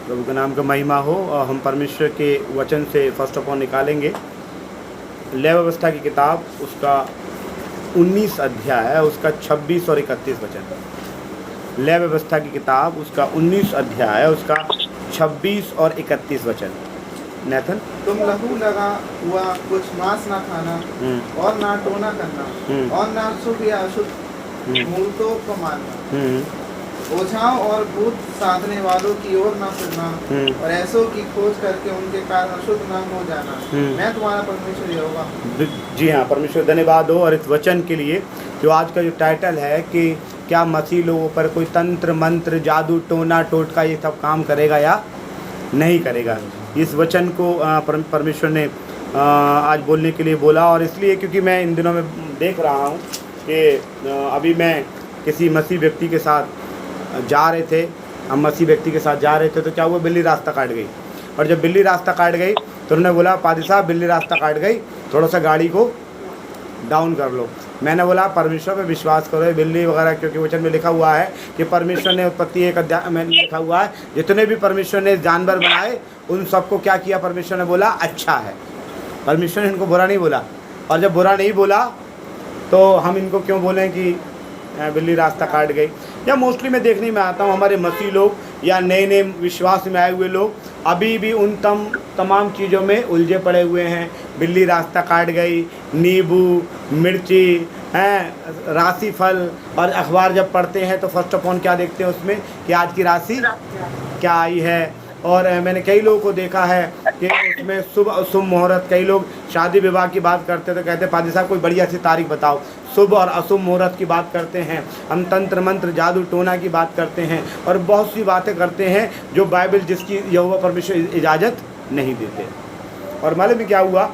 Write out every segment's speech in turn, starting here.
प्रभु के नाम का महिमा हो। और हम परमेश्वर के वचन से फर्स्ट ऑफ ऑल निकालेंगे लय व्यवस्था की किताब, उसका 19 अध्याय है, उसका 26 और 31 वचन। लय व्यवस्था की किताब, उसका 19 अध्याय है, उसका 26 और 31 वचन। नेथन, तुम लहू लगा हुआ कुछ मांस ना खाना और ना टोना करना और ना शुभ या अशुद्ध मूर्तों को मानना, ओझाओं और भूत साधने वालों की ओर न फिरना और ऐसों की खोज करके उनके कारण अशुद्ध न हो जाना, मैं तुम्हारा परमेश्वर यहोवा हूँ। जी हाँ, परमेश्वर धन्यवाद हो। और इस वचन के लिए जो आज का जो टाइटल है कि क्या मसीह लोगों पर कोई तंत्र मंत्र जादू टोना टोटका ये सब काम करेगा या नहीं करेगा, इस वचन को परमेश्वर ने आज बोलने के लिए बोला। और इसलिए क्योंकि मैं इन दिनों में देख रहा हूँ कि अभी मैं किसी मसीह व्यक्ति के साथ जा रहे थे, हम मसीह व्यक्ति के साथ जा रहे थे, तो क्या हुआ, बिल्ली रास्ता काट गई। और जब बिल्ली रास्ता काट गई तो उन्होंने बोला, पादी साहब बिल्ली रास्ता काट गई, थोड़ा सा गाड़ी को डाउन कर लो। मैंने बोला परमेश्वर पे विश्वास करो, बिल्ली वगैरह, क्योंकि वचन में लिखा हुआ है कि परमेश्वर ने उत्पत्ति 1 अध्याय में लिखा हुआ है जितने भी परमेश्वर ने जानवर बनाए उन सबको क्या किया, परमेश्वर ने बोला अच्छा है। परमेश्वर ने इनको बुरा नहीं बोला। और जब बुरा नहीं बोला तो हम इनको क्यों बोलें कि बिल्ली रास्ता काट गई। या मोस्टली मैं देखने में आता हूँ हमारे मसीह लोग या नए नए विश्वास में आए हुए लोग अभी भी उन तमाम चीज़ों में उलझे पड़े हुए हैं। बिल्ली रास्ता काट गई, नींबू मिर्ची हैं, राशि फल। और अखबार जब पढ़ते हैं तो फर्स्ट ऑफ ऑल क्या देखते हैं उसमें कि आज की राशि क्या आई है। और मैंने कई लोगों को देखा है कि उसमें शुभ अशुभ मुहूर्त, कई लोग शादी विवाह की बात करते तो कहते पादी साहब कोई बढ़िया सी तारीख बताओ। शुभ और अशुभ मुहूर्त की बात करते हैं, हम तंत्र मंत्र जादू टोना की बात करते हैं और बहुत सी बातें करते हैं जो बाइबल जिसकी यहोवा परमेश्वर इजाज़त नहीं देते। और मालूम है क्या हुआ,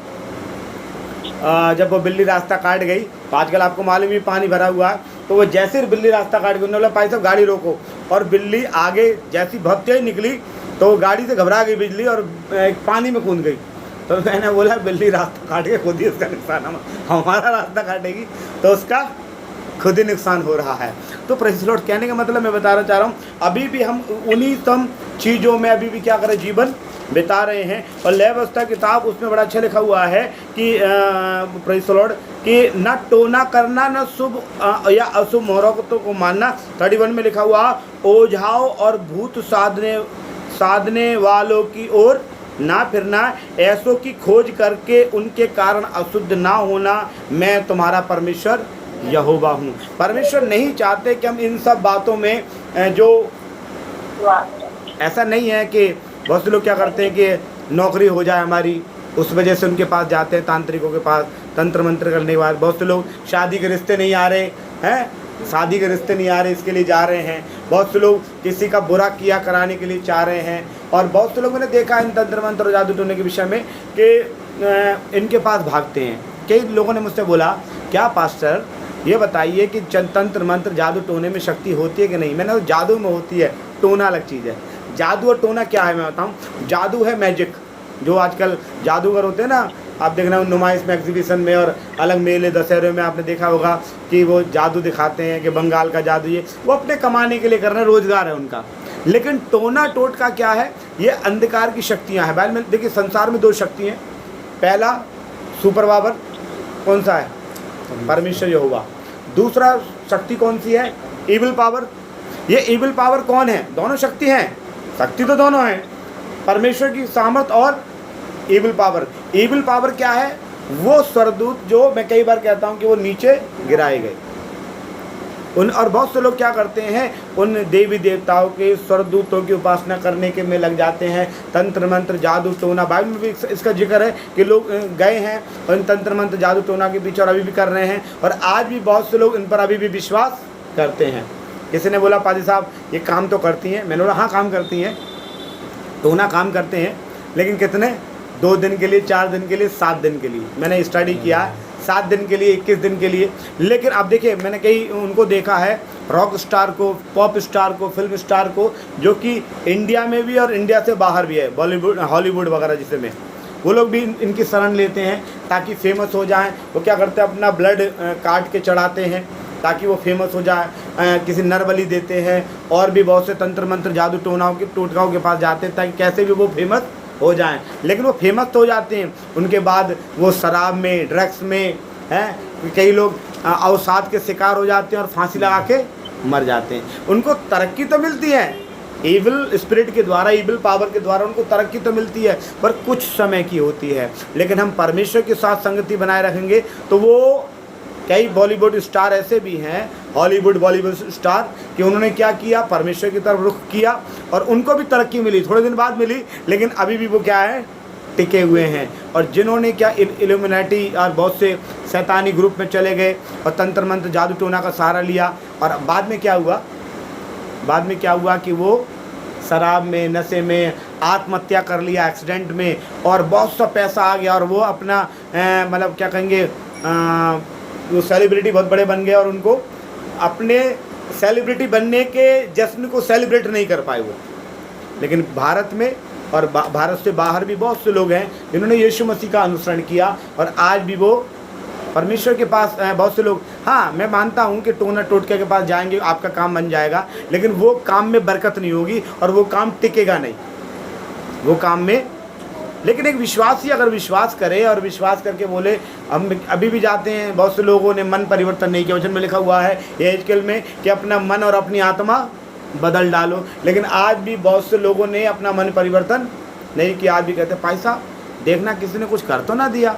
जब वो बिल्ली रास्ता काट गई तो आजकल आपको मालूम ही पानी भरा हुआ है, तो वो जैसे बिल्ली रास्ता काट गई उन्होंने बोला भाई साहब गाड़ी रोको। और बिल्ली आगे जैसी बहुत तेज निकली तो गाड़ी से घबरा गई बिजली और पानी में कूद गई। तो मैंने बोला बिल्ली रास्ता काट के खुद ही उसका नुकसान, हमारा रास्ता काटेगी तो उसका खुद ही नुकसान हो रहा है। तो प्रेज़ लॉर्ड, कहने का मतलब मैं बताना चाह रहा हूँ अभी भी हम उन्हीं तम चीज़ों में अभी भी क्या करें, जीवन बिता रहे हैं। और लय व्यवस्था किताब उसमें बड़ा अच्छा लिखा हुआ है कि प्रेज़ लॉर्ड कि न टोना करना, न शुभ या अशुभ मुहूर्तों को मानना। 31 में लिखा हुआ, ओझाओं और भूत साधने वालों की ओर ना फिरना, ऐसों की खोज करके उनके कारण अशुद्ध ना होना, मैं तुम्हारा परमेश्वर यहोवा हूँ। परमेश्वर नहीं चाहते कि हम इन सब बातों में जो ऐसा नहीं है कि बहुत से लोग क्या करते हैं कि नौकरी हो जाए हमारी, उस वजह से उनके पास जाते हैं, तांत्रिकों के पास तंत्र मंत्र करने के बाद। बहुत से लोग शादी के रिश्ते नहीं आ रहे हैं, शादी के रिश्ते नहीं आ रहे इसके लिए जा रहे हैं। बहुत से लोग किसी का बुरा किया कराने के लिए चाह रहे हैं। और बहुत से लोग मैंने देखा इन तंत्र मंत्र और जादू टोने के विषय में कि इनके पास भागते हैं। कई लोगों ने मुझसे बोला, क्या पास्टर ये बताइए कि तंत्र मंत्र जादू टोने में शक्ति होती है कि नहीं। मैंने कहा जादू में होती है, टोना अलग चीज़ है। जादू और टोना क्या है मैं बताऊँ। जादू है मैजिक, जो आजकल जादूगर होते हैं ना, आप देखना नुमाइश में, एग्जीबिशन में और अलग मेले दशहरे में आपने देखा होगा कि वो जादू दिखाते हैं कि बंगाल का जादू, ये वो अपने कमाने के लिए कर रहे हैं, रोजगार है उनका। लेकिन टोना टोटका क्या है, ये अंधकार की शक्तियाँ हैं। बाइबल में देखिए संसार में 2 शक्ति हैं। पहला सुपर पावर कौन सा है, परमेश्वर यहोवा। दूसरा शक्ति कौन सी है, इविल पावर। ये इविल पावर कौन है, दोनों शक्ति हैं, शक्ति तो दोनों हैं, परमेश्वर की सामर्थ और इविल पावर। इविल पावर क्या है, वो स्वरदूत जो मैं कई बार कहता हूँ कि वो नीचे गिराए गए उन। और बहुत से लोग क्या करते हैं, उन देवी देवताओं के स्वरदूतों की उपासना करने के में लग जाते हैं, तंत्र मंत्र जादू टोना। बाइबल में भी इसका जिक्र है कि लोग गए हैं और इन तंत्र मंत्र जादू टोना के पीछे और अभी भी कर रहे हैं। और आज भी बहुत से लोग इन पर अभी भी विश्वास करते हैं। किसी ने बोला पादी साहब ये काम तो करती हैं। मैंने बोला हाँ काम करती हैं, टोना काम करते हैं, लेकिन कितने, 2 दिन के लिए, 4 दिन के लिए, 7 दिन के लिए। मैंने स्टडी किया 7 दिन के लिए, 21 दिन के लिए। लेकिन अब देखिए मैंने कई उनको देखा है, रॉक स्टार को, पॉप स्टार को, फिल्म स्टार को, जो कि इंडिया में भी और इंडिया से बाहर भी है, बॉलीवुड हॉलीवुड वगैरह जिसे में, वो लोग भी इनकी शरण लेते हैं ताकि फेमस हो जाएं। वो क्या करते हैं, अपना ब्लड काट के चढ़ाते हैं ताकि वो फेमस हो जाए। किसी नरबली देते हैं और भी बहुत से तंत्र मंत्र जादू टोटकाओं के पास जाते हैं ताकि कैसे भी वो फेमस हो जाएं। लेकिन वो फेमस तो हो जाते हैं, उनके बाद वो शराब में, ड्रग्स में हैं, कई लोग अवसाद के शिकार हो जाते हैं और फांसी लगा के मर जाते हैं। उनको तरक्की तो मिलती है, ईविल स्पिरिट के द्वारा, ईविल पावर के द्वारा उनको तरक्की तो मिलती है, पर कुछ समय की होती है। लेकिन हम परमेश्वर के साथ संगति बनाए रखेंगे तो वो, कई बॉलीवुड स्टार ऐसे भी हैं, हॉलीवुड बॉलीवुड स्टार, कि उन्होंने क्या किया, परमेश्वर की तरफ रुख किया और उनको भी तरक्की मिली, थोड़े दिन बाद मिली, लेकिन अभी भी वो क्या है, टिके हुए हैं। और जिन्होंने क्या इल्यूमिनेटी और बहुत से शैतानी ग्रुप में चले गए और तंत्र मंत्र जादू टोना का सहारा लिया, और बाद में क्या हुआ, बाद में क्या हुआ कि वो शराब में, नशे में आत्महत्या कर लिया, एक्सीडेंट में, और बहुत सा पैसा आ गया और वो अपना मतलब क्या कहेंगे, वो सेलिब्रिटी बहुत बड़े बन गए और उनको अपने सेलिब्रिटी बनने के जश्न को सेलिब्रेट नहीं कर पाए वो। लेकिन भारत में और भारत से बाहर भी बहुत से लोग हैं जिन्होंने यीशु मसीह का अनुसरण किया और आज भी वो परमेश्वर के पास बहुत से लोग, हाँ मैं मानता हूँ कि टोना टोटके के पास जाएंगे आपका काम बन जाएगा, लेकिन वो काम में बरकत नहीं होगी और वो काम टिकेगा नहीं वो काम में। लेकिन एक विश्वासी अगर विश्वास करे और विश्वास करके बोले, हम अभी भी जाते हैं, बहुत से लोगों ने मन परिवर्तन नहीं किया। वचन में लिखा हुआ है यहेजकेल में कि अपना मन और अपनी आत्मा बदल डालो, लेकिन आज भी बहुत से लोगों ने अपना मन परिवर्तन नहीं किया। आज भी कहते पैसा देखना किसी ने कुछ कर तो ना दिया,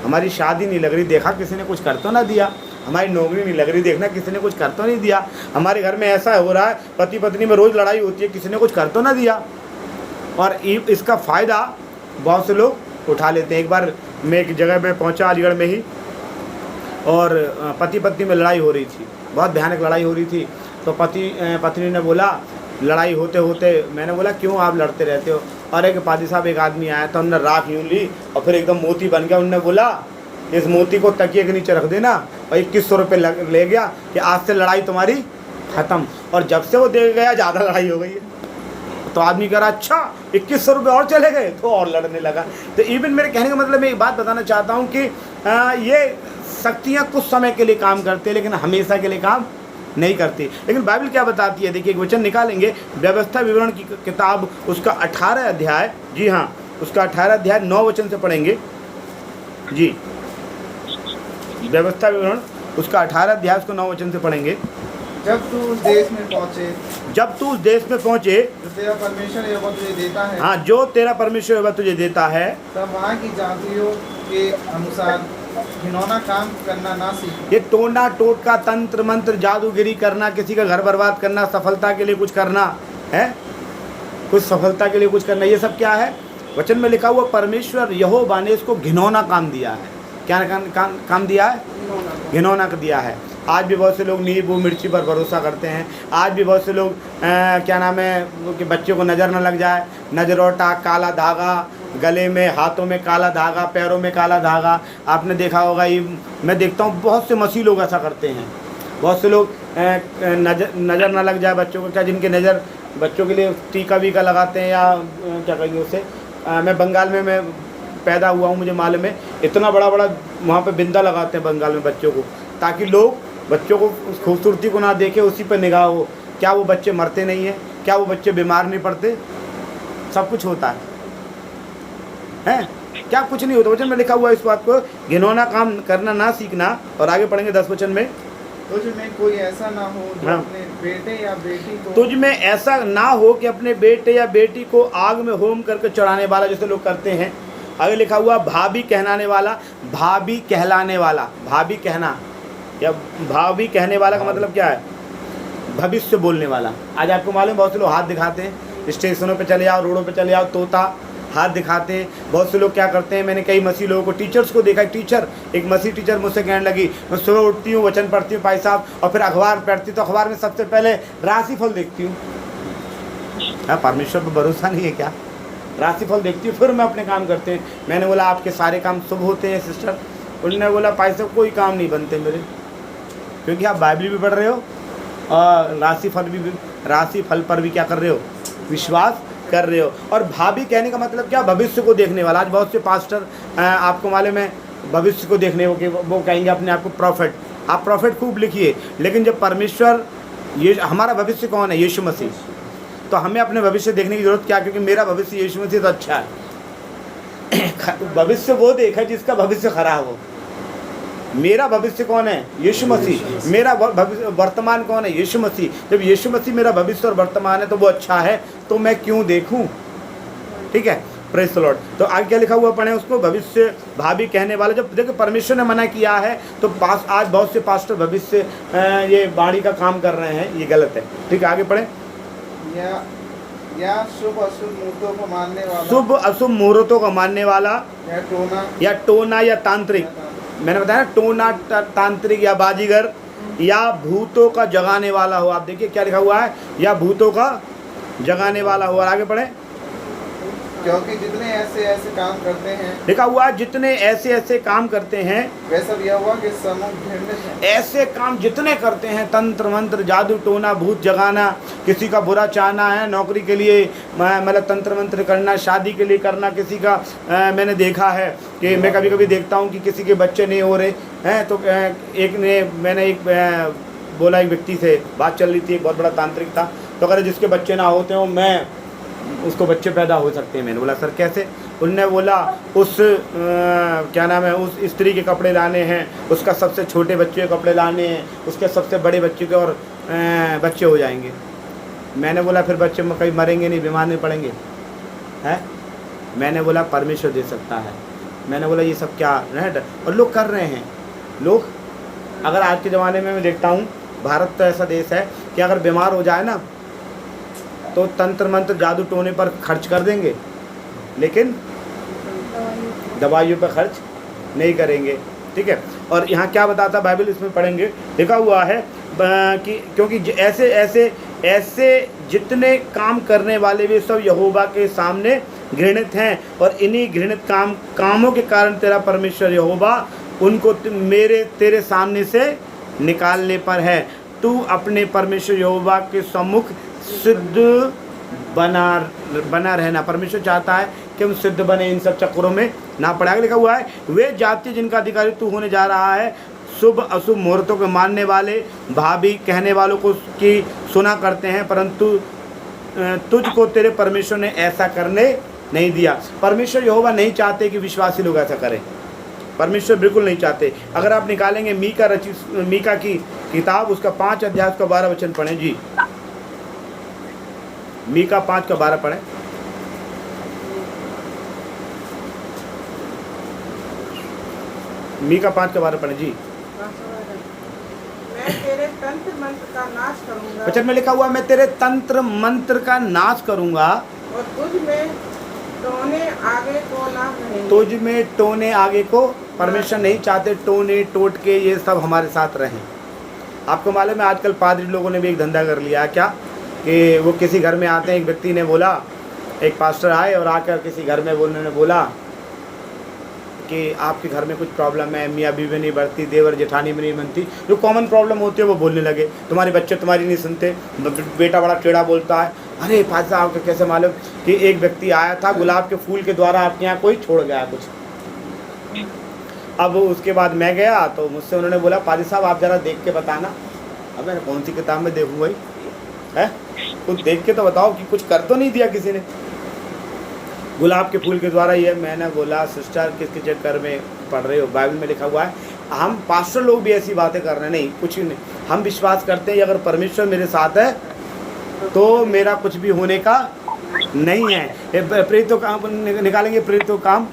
हमारी शादी नहीं लग रही, देखा किसी ने कुछ कर तो ना दिया, हमारी नौकरी नहीं लग रही, देखना किसी ने कुछ कर तो नहीं दिया, हमारे घर में ऐसा हो रहा है, पति पत्नी में रोज़ लड़ाई होती है, किसी ने कुछ कर तो ना दिया। और इसका फ़ायदा बहुत से लोग उठा लेते हैं। एक बार मैं एक जगह पे पहुंचा अलीगढ़ में ही, और पति पत्नी में लड़ाई हो रही थी, बहुत भयानक लड़ाई हो रही थी। तो पत्नी ने बोला, लड़ाई होते होते मैंने बोला क्यों आप लड़ते रहते हो? अरे कि पादी साहब एक आदमी आया था, उन्होंने राख यूँ ली और फिर एकदम मोती बन गया। उन्होंने बोला इस मोती को तकिए के नीचे रख देना, और 2100 रुपये ले गया कि आज से लड़ाई तुम्हारी ख़त्म। और जब से वो दे गया ज़्यादा लड़ाई हो गई है। तो आदमी कह रहा अच्छा 2100 रुपये और चले गए, तो और लड़ने लगा। तो इवन मेरे कहने का मतलब मैं एक बात बताना चाहता हूँ कि ये शक्तियाँ कुछ समय के लिए काम करते हैं लेकिन हमेशा के लिए काम नहीं करती। लेकिन बाइबल क्या बताती है, देखिए एक वचन निकालेंगे, व्यवस्था विवरण की किताब उसका 18 अध्याय, जी हाँ उसका 18 अध्याय 9 वचन से पढ़ेंगे जी। व्यवस्था विवरण उसका 18 अध्याय उसको 9 वचन से पढ़ेंगे। जब तू उस देश में पहुँचे, जब तू उस देश में पहुँचे जो तेरा परमेश्वर यहोवा तुझे देता है, हाँ जो तेरा परमेश्वर यहोवा तुझे देता है, तब वहाँ की जातियों के अनुसार घिनौना काम करना ना सीख। ये टोना टोटका, तंत्र मंत्र, जादूगिरी करना, किसी का घर बर्बाद करना, सफलता के लिए कुछ करना है, कुछ सफलता के लिए कुछ करना, ये सब क्या है? वचन में लिखा हुआ परमेश्वर यहोवा ने इसको घिनौना काम दिया है। क्या काम दिया है? घिनौना दिया है। आज भी बहुत से लोग नींबू मिर्ची पर भरोसा करते हैं। आज भी बहुत से लोग क्या नाम है कि बच्चों को नज़र न लग जाए, नजरोटा, काला धागा, गले में हाथों में काला धागा, पैरों में काला धागा। आपने देखा होगा, ये मैं देखता हूँ बहुत से मसीह लोग ऐसा करते हैं। बहुत से लोग नज़र ना लग जाए बच्चों को, क्या जिनके नज़र, बच्चों के लिए टीका वीका लगाते हैं या क्या कहेंगे उसे। मैं बंगाल में मैं पैदा हुआ हूँ, मुझे मालूम है, इतना बड़ा बड़ा वहाँ पे बिंदा लगाते हैं बंगाल में बच्चों को, ताकि लोग बच्चों को उस खूबसूरती को ना देखे, उसी पर निगाह हो। क्या वो बच्चे मरते नहीं हैं? क्या वो बच्चे बीमार नहीं पड़ते? सब कुछ होता है क्या? कुछ नहीं होता। वचन में लिखा हुआ है इस बात को, घिनौना काम करना ना सीखना। और आगे पढ़ेंगे 10 वचन में, तुझ में कोई ऐसा ना हो जो अपने बेटे या बेटी को, तुझ में ऐसा ना हो कि अपने बेटे या बेटी को आग में होम करके चढ़ाने वाला, जैसे लोग करते हैं। आगे लिखा हुआ भाभी कहलाने वाला, भाभी कहलाने वाला, भाभी कहना या भाभी कहने वाला का मतलब क्या है? भविष्य बोलने वाला। आज आपको मालूम है बहुत से लोग हाथ दिखाते हैं, स्टेशनों पे चले जाओ, रोडों पे चले जाओ, तोता हाथ दिखाते हैं। बहुत से लोग क्या करते हैं, मैंने कई मसीह लोगों को, टीचर्स को देखा। टीचर, एक मसीह टीचर मुझसे कहने लगी, मैं सुबह उठती हूँ, वचन पढ़ती हूँ भाई साहब, और फिर अखबार पढ़ती हूँ, तो अखबार में सबसे पहले राशिफल देखती हूँ। हाँ, परमेश्वर पर भरोसा नहीं है क्या? राशिफल देखती हूँ, फिर मैं अपने काम करते हैं। मैंने बोला आपके सारे काम शुभ होते हैं सिस्टर? उन्होंने बोला भाई साहब कोई काम नहीं बनते मेरे, क्योंकि आप बाइबल भी पढ़ रहे हो और राशिफल पर भी क्या कर रहे हो? विश्वास कर रहे हो। और भाभी कहने का मतलब क्या? भविष्य को देखने वाला। आज बहुत से पास्टर आपको मालूम है भविष्य को देखने हो कि वो कहेंगे अपने आप को प्रॉफिट, आप प्रॉफिट खूब लिखिए, लेकिन जब परमेश्वर, ये हमारा भविष्य कौन है? यीशु मसीह। तो हमें अपने भविष्य देखने की जरूरत क्या? क्योंकि मेरा भविष्य यीशु मसीह तो अच्छा है। भविष्य वो देखा जिसका भविष्य खराब हो। मेरा भविष्य कौन है? यीशु मसीह। मेरा वर्तमान कौन है? यीशु मसीह। जब यीशु मसीह मेरा भविष्य और वर्तमान है तो वो अच्छा है, तो मैं क्यों देखूं? ठीक है, प्रेज द लॉर्ड। तो आगे क्या लिखा हुआ पढ़े उसको? भविष्य भावी कहने वाला। जब देखो परमेश्वर ने मना किया है तो आज बहुत से पास्टर भविष्य ये वाणी का काम कर रहे हैं, ये गलत है। ठीक है, आगे पढ़े। या शुभ अशुभ मुहूर्तों को मानने वाला, शुभ अशुभ मुहूर्तों को मानने वाला, या टोना या तांत्रिक। मैंने बताया ना, टोना तांत्रिक या बाजीगर, या भूतों का जगाने वाला हो। आप देखिए क्या लिखा हुआ है, या भूतों का जगाने वाला हो। और आगे पढ़े। क्योंकि जितने ऐसे ऐसे काम करते हैं, लिखा हुआ है जितने ऐसे ऐसे काम करते हैं, वे सब यहोवा के सम्मुख घृणित हैं। ऐसे काम जितने करते हैं, तंत्र मंत्र, जादू टोना, भूत जगाना, किसी का बुरा चाहना है, नौकरी के लिए मतलब तंत्र मंत्र करना, शादी के लिए करना, किसी का मैंने देखा है कि मैं कभी कभी देखता हूँ कि किसी के बच्चे नहीं हो रहे हैं, तो मैंने एक बोला, एक व्यक्ति से बात चल रही थी, एक बहुत बड़ा तांत्रिक था, तो अगर जिसके बच्चे ना होते हो मैं उसको बच्चे पैदा हो सकते हैं। मैंने बोला सर कैसे? उनने बोला उस क्या नाम है, उस स्त्री के कपड़े लाने हैं, उसका सबसे छोटे बच्चे के कपड़े लाने हैं, उसके सबसे बड़े बच्चे के, और बच्चे हो जाएंगे। मैंने बोला फिर बच्चे कहीं मरेंगे नहीं, बीमार नहीं पड़ेंगे हैं? मैंने बोला परमेश्वर दे सकता है। मैंने बोला ये सब क्या है? और लोग कर रहे हैं। लोग अगर आज के ज़माने में मैं देखता हूँ, भारत तो ऐसा देश है कि अगर बीमार हो जाए ना तो तंत्र मंत्र जादू टोने पर खर्च कर देंगे, लेकिन दवाइयों पर खर्च नहीं करेंगे। ठीक है, और यहाँ क्या बताता बाइबल, इसमें पढ़ेंगे, लिखा हुआ है कि क्योंकि ऐसे ऐसे ऐसे जितने काम करने वाले वे सब यहोवा के सामने घृणित हैं, और इन्हीं घृणित कामों के कारण तेरा परमेश्वर यहोवा उनको तेरे सामने से निकालने पर है। तू अपने परमेश्वर यहोवा के सम्मुख सिद्ध बना रहना। परमेश्वर चाहता है कि हम सिद्ध बने, इन सब चक्करों में ना पड़े। आगे लिखा हुआ है, वे जाति जिनका अधिकारी तू होने जा रहा है, शुभ अशुभ मुहूर्तों के मानने वाले, भाभी कहने वालों को की सुना करते हैं, परंतु तुझको तेरे परमेश्वर ने ऐसा करने नहीं दिया। परमेश्वर यहोवा नहीं चाहते कि विश्वासी लोग ऐसा करें। परमेश्वर बिल्कुल नहीं चाहते। अगर आप निकालेंगे मीका की किताब, उसका 5 अध्याय का 12 वचन पढ़ें जी। मीका 5 का 12 पढ़ें। मीका 5 का 12 पढ़ें जी। मैं तेरे तंत्र मंत्र का नाश करूंगा। वचन में लिखा हुआ, मैं तेरे तंत्र मंत्र का नाश करूंगा, और तुझ में टोने आगे को ना रहेंगे। तुझ में टोने आगे को। परमेश्वर नहीं चाहते टोने टोटके ये सब हमारे साथ रहें। आपको मालूम है आजकल पादरी लोगों ने भी एक धंधा कर लिया है क्या, कि वो किसी घर में आते हैं, एक व्यक्ति ने बोला, एक पास्टर आए और आकर किसी घर में उन्होंने बोला कि आपके घर में कुछ प्रॉब्लम है, मियाँ बीवी नहीं बढ़ती, देवर जेठानी में नहीं बनती, जो कॉमन प्रॉब्लम होती है वो बोलने लगे। तुम्हारे बच्चे तुम्हारी नहीं सुनते, बेटा बड़ा टेढ़ा बोलता है। अरे पास्टर आपको कैसे मालूम? कि एक व्यक्ति आया था, गुलाब के फूल के द्वारा आपके यहाँ कोई छोड़ गया कुछ। अब उसके बाद मैं गया तो मुझसे उन्होंने बोला, पादी साहब आप ज़रा देख के बताना। अब मैं कौन सी किताब में देखूँ भाई, है कुछ देख के तो बताओ कि कुछ कर तो नहीं दिया किसी ने। गुलाब के फूल के द्वारा ये। मैंने बोला सिस्टर किसके चक्कर में पढ़ रहे हो, बाइबल में लिखा हुआ है। हम पास्टर लोग भी ऐसी बातें कर रहे हैं, नहीं कुछ नहीं। हम विश्वास करते हैं अगर परमेश्वर मेरे साथ है तो मेरा कुछ भी होने का नहीं है। प्रेरितों काम निकालेंगे, प्रेरितों काम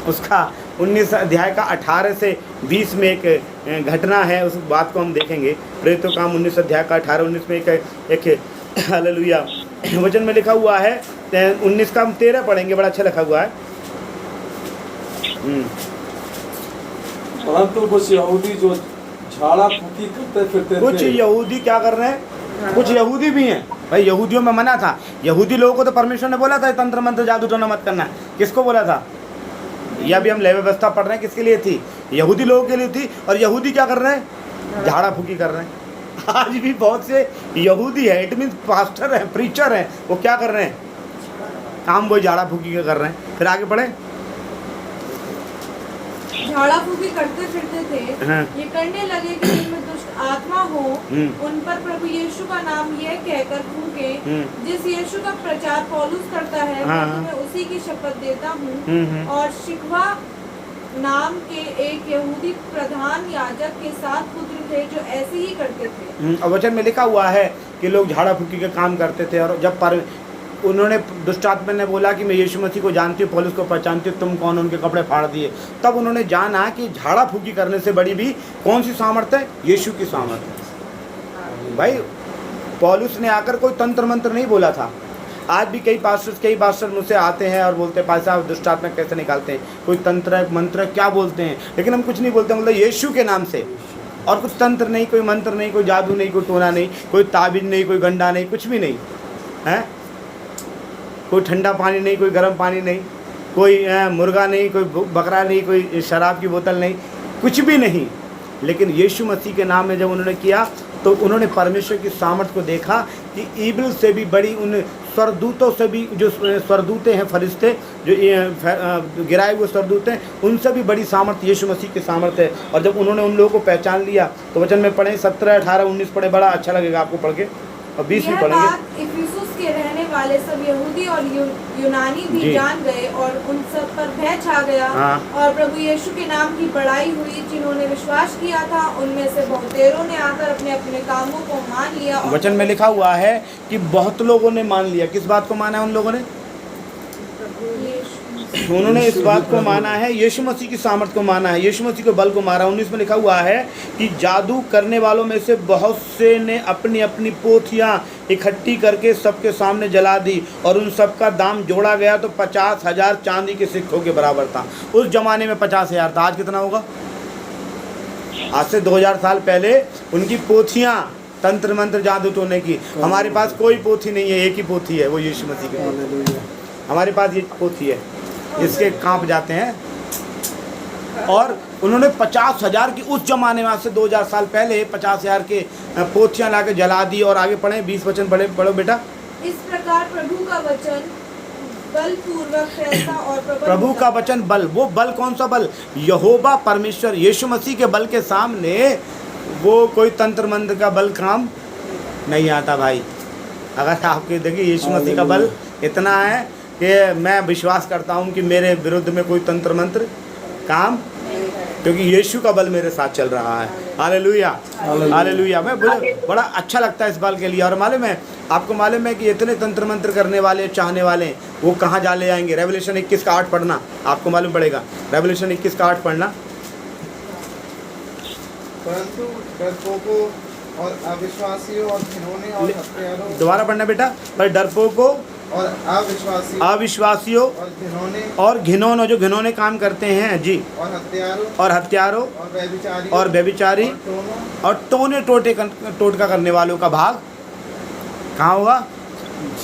उसका 19 अध्याय का 18 से 20 में एक घटना है, उस बात को हम देखेंगे। प्रेरितों काम 19 अध्याय का 18-19 में एक हालेलुया वचन में लिखा हुआ है। 19 का हम 13 पढ़ेंगे, बड़ा अच्छा लिखा हुआ है। परंतु कुछ यहूदी जो झाड़ा फूकी करते फिरते कुछ यहूदी क्या कर रहे हैं, कुछ यहूदी भी हैं भाई। यहूदियों में मना था, यहूदी लोगों को तो परमेश्वर ने बोला था तंत्र मंत्र जादू टोना मत करना। किसको बोला था? यह अभी हम लय व्यवस्था पढ़ रहे हैं, किसके लिए थी? यहूदी लोगों के लिए थी। और यहूदी क्या कर रहे हैं? झाड़ा फूकी कर रहे हैं। आज भी बहुत से यहूदी है, इट मीन्स पास्टर हैं, प्रीचर हैं, वो क्या कर रहे हैं? काम वो झाड़ा फूकी का कर रहे हैं। फिर आगे बढ़े। झाड़ा फूकी करते फिरते थे, हाँ। ये करने लगे कि जिनमें दुष्ट आत्मा हो उन पर प्रभु यीशु का नाम यह कहकर फूके, जिस यीशु का प्रचार पौलुस करता है हाँ। मैं तुम्हें उसी की शपथ देता हूँ। और शिकवा नाम के एक यहूदी प्रधान याजक के 7 पुत्र थे जो ऐसे ही करते थे। और वचन में लिखा हुआ है कि लोग झाड़ा फूकी का काम करते थे, और जब पर उन्होंने दुष्ट आत्मा ने बोला कि मैं यीशु मसीह को जानती हूँ, पौलुस को पहचानती हूँ, तुम कौन, उनके कपड़े फाड़ दिए। तब उन्होंने जाना कि झाड़ा फूकी करने से बड़ी भी कौन सी सामर्थ है, यीशु की सामर्थ है। भाई पौलुस ने आकर कोई तंत्र मंत्र नहीं बोला था। आज भी कई पास्टर मुझसे आते हैं और बोलते हैं भाई साहब दुष्ट आत्मा कैसे निकालते हैं, कोई तंत्र मंत्र क्या बोलते हैं, लेकिन हम कुछ नहीं बोलते, मतलब यीशु के नाम से। और कुछ तंत्र नहीं, कोई मंत्र नहीं, कोई जादू नहीं, कोई टोना नहीं, कोई ताबीज नहीं, कोई गंडा नहीं, कुछ भी नहीं है। कोई ठंडा पानी नहीं, कोई गर्म पानी नहीं, कोई मुर्गा नहीं, कोई बकरा नहीं, कोई शराब की बोतल नहीं, कुछ भी नहीं। लेकिन यीशु मसीह के नाम में जब उन्होंने किया तो उन्होंने परमेश्वर की सामर्थ को देखा कि ईबिल से भी बड़ी, उन स्वर्गदूतों से भी, जो स्वर्गदूतें हैं, फरिश्ते जो गिराए हुए स्वर्गदूत हैं, उनसे भी बड़ी सामर्थ यीशु मसीह की सामर्थ है। और जब उन्होंने उन लोगों को पहचान लिया तो वचन में पढ़े 17, 18, 19 पढ़े, बड़ा अच्छा लगेगा आपको पढ़ के, और 20 भी पढ़ेंगे। इफिसुस के रहने वाले सब यहूदी और यूनानी भी जान गए और उन सब पर भय छा गया। और प्रभु यीशु के नाम की बड़ाई हुई। जिन्होंने विश्वास किया था उनमें से बहुतेरों ने आकर अपने अपने कामों को मान लिया। वचन में लिखा हुआ है कि बहुत लोगों ने मान लिया। किस बात को माना है उन लोगों ने? उन्होंने इस बात को माना है, यीशु मसीह की सामर्थ को माना है, यीशु मसीह के बल को मारा। 19 में लिखा हुआ है कि जादू करने वालों में से बहुत से ने अपनी अपनी पोथियां इकट्ठी करके सबके सामने जला दी, और उन सब का दाम जोड़ा गया तो 50,000 चांदी के सिक्कों के बराबर था। उस जमाने में 50,000 था, आज कितना होगा? आज से 2000 साल पहले उनकी पोथियां तंत्र मंत्र जादू टोने की। हमारे पास कोई पोथी नहीं है, एक ही पोथी है, वो यीशु मसीह की। हमारे पास ये पोथी है जिसके कांप जाते हैं। और उन्होंने 50,000 की, उस जमाने में आज से 2000 साल पहले 50,000 के पोथियां लाके जला दी। और आगे पढ़े 20 वचन पढ़ो बेटा। इस प्रकार प्रभु का वचन बलपूर्वक फैलता और प्रभु का वचन बल, वो बल कौन सा बल? यहोवा परमेश्वर यीशु मसीह के बल के सामने वो कोई तंत्र मंत्र का बल काम नहीं आता भाई। अगर आपके देखिए यीशु मसीह का बल इतना है कि मैं विश्वास करता हूँ कि मेरे विरुद्ध में कोई तंत्र मंत्र काम, क्योंकि यीशु का बल मेरे साथ चल रहा है। Hallelujah, hallelujah. मैं बड़ा अच्छा लगता है इस बाल के लिए। और मालूम है आपको, मालूम है कि इतने तंत्र मंत्र करने वाले, चाहने वाले, वो कहाँ जा ले जाएंगे? रेवलेशन 21 का 8 पढ़ना, आपको मालूम पड़ेगा। रेवलेशन 21 का 8 पढ़ना। परंतु डरपोकों और अविश्वासियों और घिनौने और हत्यारों, दोबारा पढ़ना बेटा। पर डरपोकों और अविश्वासियों और घिनौनों, जो घिनौने काम करते हैं जी, और हत्यारों और व्यभिचारी और टोने टोटका करने वालों का भाग कहाँ होगा?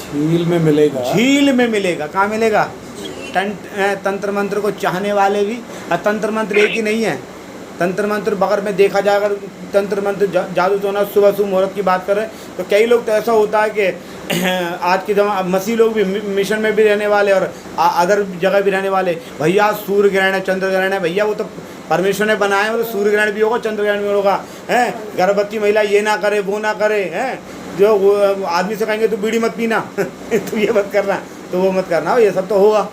झील में मिलेगा। झील में मिलेगा। कहाँ मिलेगा? तंत्र मंत्र को चाहने वाले भी। तंत्र मंत्र एक ही नहीं है। तंत्र मंत्र बगैर में देखा जाए, अगर तंत्र मंत्र जादू टोना सुबह शुभ मुहूर्त की बात करें तो कई लोग तो ऐसा होता है कि आज के जमाने मसीह लोग भी मिशन में भी रहने वाले और अदर जगह भी रहने वाले, भैया सूर्य ग्रहण है, चंद्र ग्रहण है, भैया वो तो परमेश्वर ने बनाए हैं, तो सूर्य ग्रहण भी होगा, चंद्र ग्रहण भी होगा। हैं गर्भवती महिला ये ना करे, वो ना करे, हैं जो आदमी से कहेंगे तो बीड़ी मत पीना तो ये मत करना, तो वो मत करना, ये सब तो होगा।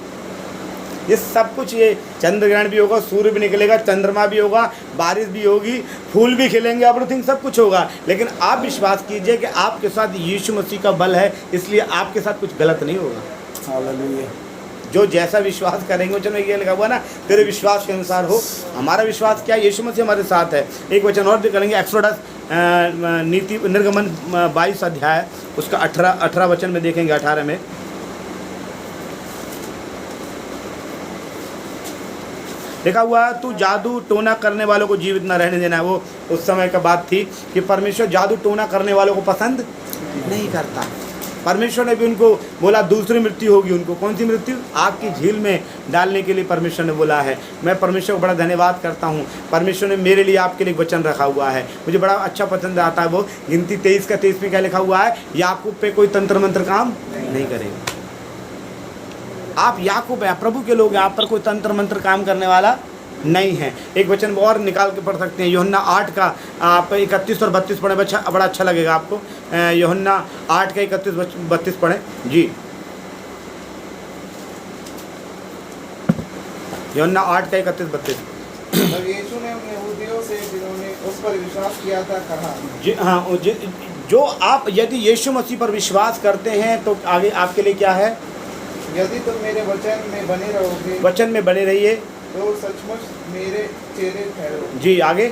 ये सब कुछ, ये चंद्र ग्रहण भी होगा, सूर्य भी निकलेगा, चंद्रमा भी होगा, बारिश भी होगी, फूल भी खिलेंगे, एवरीथिंग सब कुछ होगा। लेकिन आप विश्वास कीजिए कि आपके साथ यीशु मसीह का बल है, इसलिए आपके साथ कुछ गलत नहीं होगा। हालेलुया। जो जैसा विश्वास करेंगे, वचन में ये लिखा हुआ ना, तेरे विश्वास के अनुसार हो। हमारा विश्वास क्या है? यीशु मसीह हमारे साथ है। एक वचन और करेंगे, एक्सोडस नीति निर्गमन 22 अध्याय, उसका 18 वचन में देखेंगे। 18 में लिखा हुआ है, तू जादू टोना करने वालों को जीवित न रहने देना है। वो उस समय का बात थी कि परमेश्वर जादू टोना करने वालों को पसंद नहीं करता। परमेश्वर ने भी उनको बोला दूसरी मृत्यु होगी उनको। कौन सी मृत्यु? आग की झील में डालने के लिए परमेश्वर ने बोला है। मैं परमेश्वर को बड़ा धन्यवाद करता हूँ, परमेश्वर ने मेरे लिए, आपके लिए वचन रखा हुआ है। मुझे बड़ा अच्छा पसंद आता है वो गिनती 23 का 23 में क्या लिखा हुआ है? याकूब पे कोई तंत्र मंत्र काम नहीं करेगा। आप याकूब है, प्रभु के लोग हैं, आप पर कोई तंत्र मंत्र काम करने वाला नहीं है। एक वचन और निकाल के पढ़ सकते हैं, यूहन्ना 8 का आप 31 और 32 पढ़ें, बड़ा अच्छा लगेगा आपको। यूहन्ना 8 का 31-32 पढ़ें जी। यूहन्ना 8 का 31-32। तब यीशु ने उन यहूदियों से जिन्होंने उस पर विश्वास किया था कहा, जी हाँ, जो आप यदि यीशु मसीह पर विश्वास करते हैं तो आगे आपके लिए क्या है? यदि तुम मेरे वचन में बने रहोगे, वचन में बने रहिए तो सचमुच मेरे चेले ठहरोगे। जी आगे,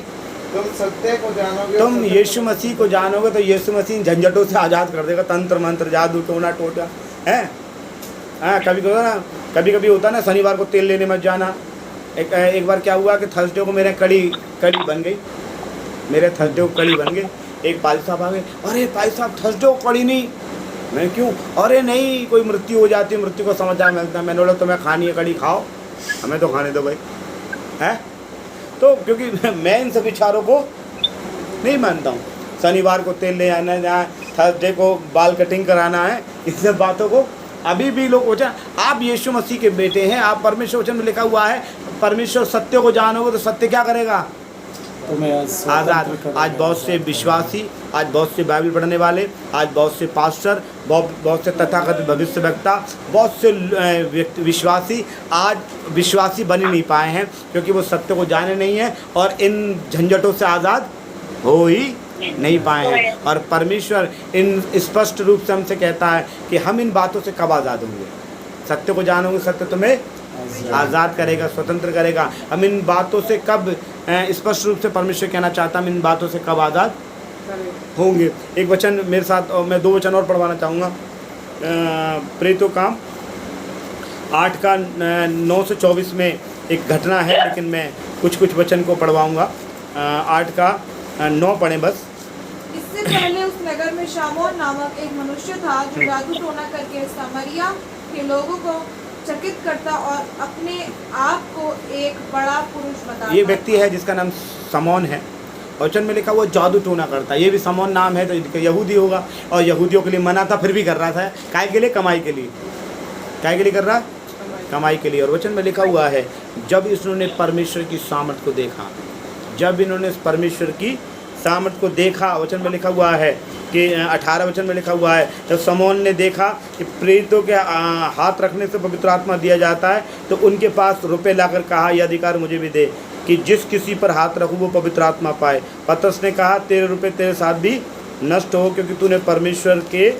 तुम सत्य को जानोगे, तुम यीशु मसीह को जानोगे तो यीशु मसीह झंझटों से आज़ाद कर देगा। तंत्र मंत्र जादू टोना टोटा है। हाँ, कभी कभी होता ना, शनिवार को तेल लेने मत जाना। एक बार क्या हुआ कि थर्सडे को मेरे कड़ी बन गई, मेरे थर्सडे को कड़ी बन गई। एक पाल साहब आ गए, अरे भाई साहब थर्सडे को कड़ी नहीं। मैं क्यों? अरे नहीं, कोई मृत्यु हो जाती है, मृत्यु को समाचार मिलता है। मैंने बोला तुम्हें खानी है कड़ी खाओ, हमें तो खाने दो भाई, है। तो क्योंकि मैं इन सब विचारों को नहीं मानता हूँ। शनिवार को तेल ले आना है, थर्सडे को बाल कटिंग कराना है, इन सब बातों को अभी भी लोग सोचा। आप यीशु मसीह के बेटे हैं, आप परमेश्वर वचन में लिखा हुआ है परमेश्वर सत्य को जानोगे तो सत्य क्या करेगा? आज़ाद। आज बहुत से विश्वासी, आज बहुत से बाइबल पढ़ने वाले, आज बहुत से पास्टर, बहुत से तथाकथित भविष्यवक्ता, बहुत से विश्वासी आज विश्वासी बन ही नहीं पाए हैं, क्योंकि वो सत्य को जाने नहीं हैं और इन झंझटों से आज़ाद हो ही नहीं पाए हैं। और परमेश्वर इन स्पष्ट रूप से हमसे कहता है कि हम इन बातों से कब आज़ाद होंगे? सत्य को जानोगे, सत्य तुम्हें आज़ाद करेगा, स्वतंत्र करेगा। हम इन बातों से कब, स्पष्ट रूप से परमेश्वर कहना चाहता है, हम इन बातों से कब आज़ाद होंगे? एक वचन मेरे साथ, और मैं 2 वचन और पढ़वाना चाहूँगा। प्रेरितों काम 8 का 9 से 24 में एक घटना है, लेकिन मैं कुछ वचन को पढ़वाऊँगा। 8 का 9 पढ़ें बस। इससे पहले उस नगर में शामोन नामक एक मनुष्य था जो जादू टोना करके सामरिया के लोगों को चकित करता और अपने आप को एक बड़ा पुरुष बताता। ये व्यक्ति है जिसका नाम समौन है। वचन में लिखा वो जादू टोना करता है। ये भी समौन नाम है तो यहूदी होगा, और यहूदियों के लिए मना था, फिर भी कर रहा था। काय के लिए? कमाई के लिए। काय के लिए कर रहा? कमाई के लिए। और वचन में लिखा हुआ है जब इन्होंने परमेश्वर की सामर्थ को देखा, जब इन्होंने परमेश्वर की सामर्थ को देखा, वचन में लिखा हुआ है कि 18 वचन में लिखा हुआ है, जब समौन ने देखा कि प्रेरितों के हाथ रखने से पवित्र आत्मा दिया जाता है, तो उनके पास रुपए लाकर कहा, यह अधिकार मुझे भी दे कि जिस किसी पर हाथ रखूँ वो पवित्र आत्मा पाए। पतरस ने कहा, तेरे रुपए तेरे साथ भी नष्ट हो, क्योंकि तूने परमेश्वर के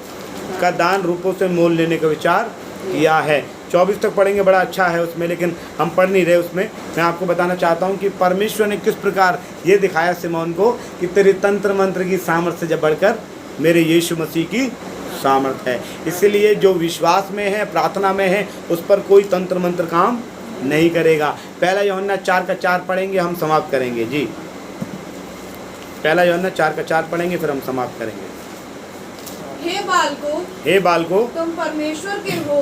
का दान रूपों से मोल लेने का विचार किया है। 24 तक पढ़ेंगे, बड़ा अच्छा है उसमें, लेकिन हम पढ़ नहीं रहे उसमें। मैं आपको बताना चाहता हूँ कि परमेश्वर ने किस प्रकार ये दिखाया सिमोन को कि तेरे तंत्र मंत्र की सामर्थ्य से बढ़कर मेरे यीशु मसीह की सामर्थ्य है। इसलिए जो विश्वास में है, प्रार्थना में है, उस पर कोई तंत्र मंत्र काम नहीं करेगा। पहला यूहन्ना 4 का 4 पढ़ेंगे, हम समाप्त करेंगे जी। पहला यूहन्ना 4 का 4 पढ़ेंगे, फिर हम समाप्त करेंगे। हे बालको तुम परमेश्वर के हो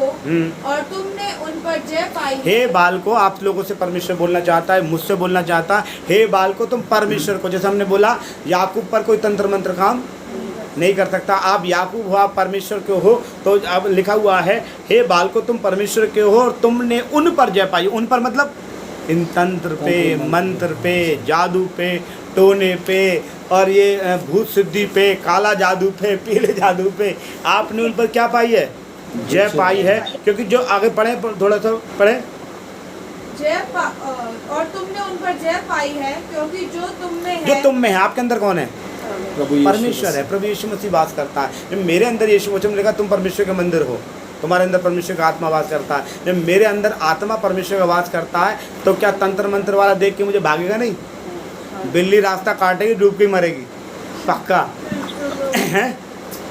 और तुमने उन पर जय पाई। हे बालको, आप लोगों से परमेश्वर बोलना चाहता है, मुझसे बोलना चाहता है। हे बालको, तुम परमेश्वर को, जैसे हमने बोला याकूब पर कोई तंत्र मंत्र काम नहीं कर सकता। आप याकूब हो, आप परमेश्वर के हो, तो अब लिखा हुआ है हे बालको तुम परमेश्वर के हो और तुमने उन पर जय पाई। उन पर मतलब इन तंत्र पे, मंत्र पे, जादू पे, टोने पे, और ये भूत सिद्धि पे, काला जादू पे, पीले जादू पे, आपने उन पर क्या पाई है? जय पाई है। क्योंकि जो आगे पढ़े, थोड़ा सा पढ़े, और तुमने उन पर जय पाई है, क्योंकि जो तुम में है। जो तुम में है, आपके अंदर कौन है? परमेश्वर है। प्रभु यीशु मसीह वास करता है। जब मेरे अंदर यीशु वचन लिखा तुम परमेश्वर के मंदिर हो, तुम्हारे अंदर परमेश्वर का आत्मा वास करता है। जब मेरे अंदर आत्मा परमेश्वर का वास करता है, तो क्या तंत्र मंत्र वाला देख के मुझे भागेगा नहीं? बिल्ली रास्ता काटेगी, डूब के मरेगी, पक्का है।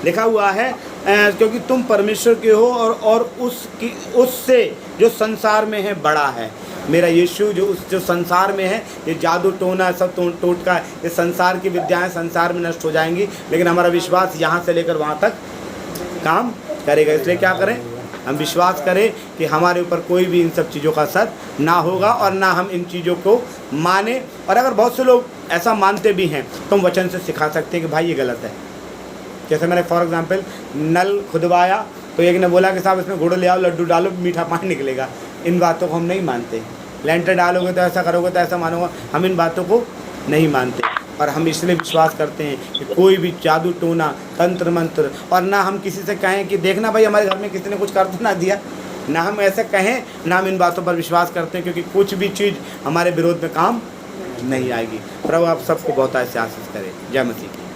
लिखा हुआ है क्योंकि तुम परमेश्वर के हो और उससे जो संसार में है बड़ा है। मेरा यीशु जो संसार में है, ये जादू टोना सब टोटका, ये संसार की विद्याएं संसार में नष्ट हो जाएंगी, लेकिन हमारा विश्वास यहाँ से लेकर वहाँ तक काम करेगा। इसलिए क्या करें? हम विश्वास करें कि हमारे ऊपर कोई भी इन सब चीज़ों का असर ना होगा और ना हम इन चीज़ों को माने। और अगर बहुत से लोग ऐसा मानते भी हैं तो हम वचन से सिखा सकते हैं कि भाई ये गलत है। जैसे मैंने फॉर एग्जांपल नल खुदवाया तो एक ने बोला कि साहब इसमें गुड़ ले आओ, लड्डू डालो, मीठा पानी निकलेगा। इन बातों को हम नहीं मानते, लेंटर डालोगे तो ऐसा करोगे तो ऐसा मानोगे, हम इन बातों को नहीं मानते। और हम इसलिए विश्वास करते हैं कि कोई भी जादू टोना तंत्र मंत्र, और ना हम किसी से कहें कि देखना भाई हमारे घर में किसी ने कुछ कर तो ना दिया, ना हम ऐसे कहें, ना हम इन बातों पर विश्वास करते हैं, क्योंकि कुछ भी चीज़ हमारे विरोध में काम नहीं आएगी। प्रभु आप सबको बहुत ऐसे आशीष करे। जय मसीह की।